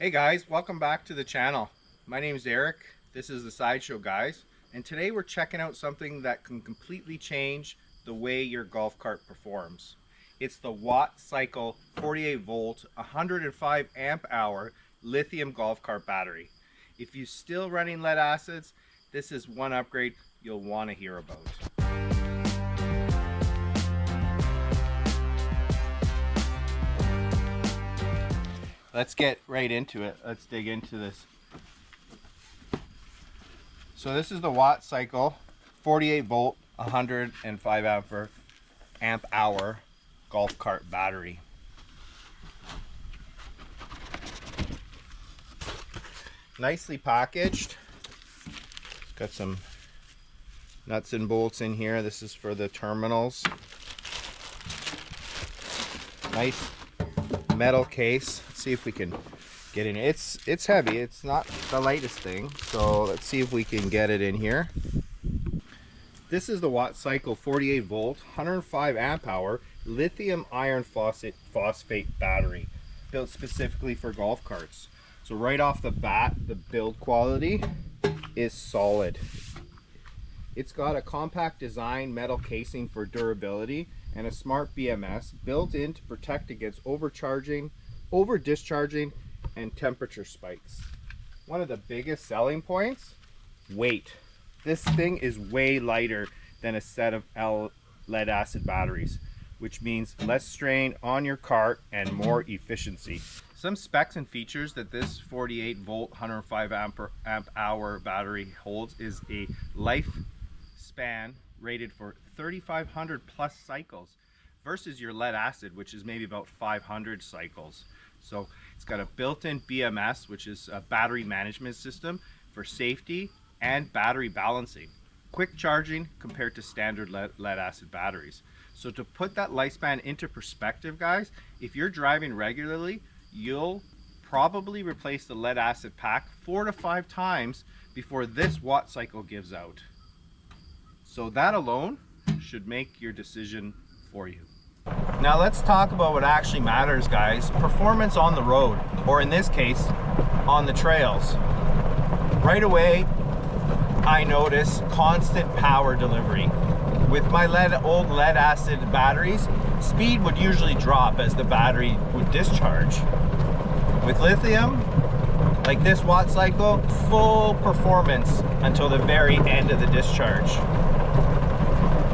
Hey guys, welcome back to the channel. My name is Eric, this is the Sideshow Guys, and today we're checking out something that can completely change the way your golf cart performs. It's the WattCycle 48 volt 105 amp hour lithium golf cart battery. If you're still running lead acids, this is one upgrade you'll want to hear about. Let's get right into it. Let's dig into this. So this is the WattCycle 48 volt 105 amp hour golf cart battery. Nicely packaged. It's got some nuts and bolts in here. This is for the terminals. Nice metal case. Let's see if we can get in. It's heavy. It's not the lightest thing, so let's see if we can get it in here. This is the WattCycle 48 volt 105 amp hour lithium iron phosphate battery, built specifically for golf carts. So right off the bat, the build quality is solid. It's got a compact design metal casing for durability and a smart BMS built in to protect against overcharging, over discharging, and temperature spikes. One of the biggest selling points, weight. This thing is way lighter than a set of lead acid batteries, which means less strain on your cart and more efficiency. Some specs and features that this 48 volt 105 amp hour battery holds is a lifespan rated for 3,500 plus cycles versus your lead acid, which is maybe about 500 cycles. So it's got a built-in BMS, which is a battery management system for safety and battery balancing. Quick charging compared to standard lead acid batteries. So to put that lifespan into perspective, guys, if you're driving regularly, you'll probably replace the lead acid pack 4 to 5 times before this WattCycle gives out. So that alone should make your decision for you. Now let's talk about what actually matters, guys. Performance on the road, or in this case, on the trails. Right away, I notice constant power delivery. With my old lead acid batteries, speed would usually drop as the battery would discharge. With lithium, like this WattCycle, full performance until the very end of the discharge.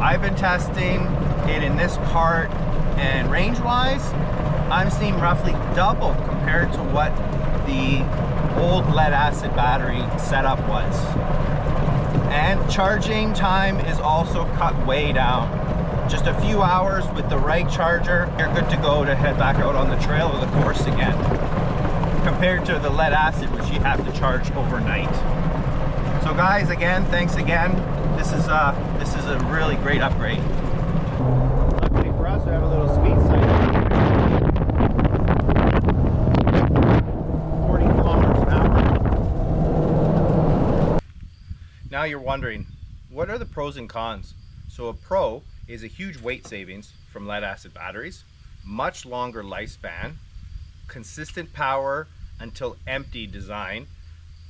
I've been testing it in this cart, and range-wise, I'm seeing roughly double compared to what the old lead acid battery setup was. And charging time is also cut way down. Just a few hours with the right charger, you're good to go to head back out on the trail or the course again, compared to the lead acid, which you have to charge overnight. So guys, again, thanks again. This is a really great upgrade. Luckily for us, we have a little speed sight. 40 kilometers an hour. Now you're wondering, what are the pros and cons? So a pro is a huge weight savings from lead acid batteries, much longer lifespan, consistent power until empty design,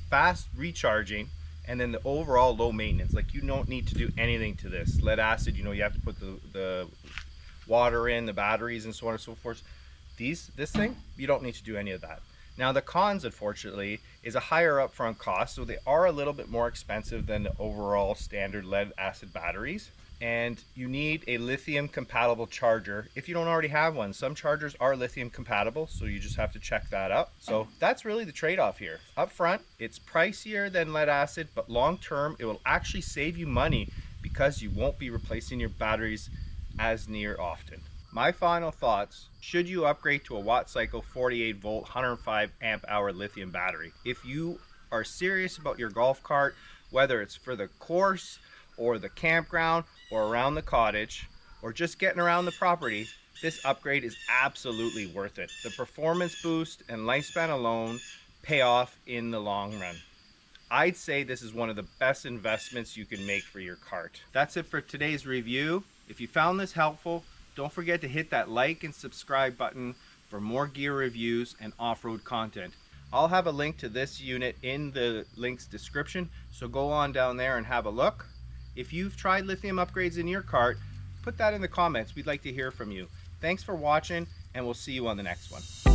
fast recharging, and then the overall low maintenance. Like, you don't need to do anything to this. Lead acid, you know, you have to put the water in, the batteries, and so on and so forth. This thing, you don't need to do any of that. Now the cons, unfortunately, is a higher upfront cost, so they are a little bit more expensive than the overall standard lead acid batteries. And you need a lithium compatible charger if you don't already have one. Some chargers are lithium compatible, so you just have to check that out. So that's really the trade-off here. Up front, it's pricier than lead acid, but long term, it will actually save you money because you won't be replacing your batteries as near often. My final thoughts: should you upgrade to a WattCycle 48 volt 105 amp hour lithium battery? If you are serious about your golf cart, whether it's for the course or the campground or around the cottage or just getting around the property, this upgrade is absolutely worth it. The performance boost and lifespan alone pay off in the long run. I'd say this is one of the best investments you can make for your cart. That's it for today's review. If you found this helpful, don't forget to hit that like and subscribe button for more gear reviews and off-road content. I'll have a link to this unit in the link's description, so go on down there and have a look. If you've tried lithium upgrades in your cart, put that in the comments. We'd like to hear from you. Thanks for watching, and we'll see you on the next one.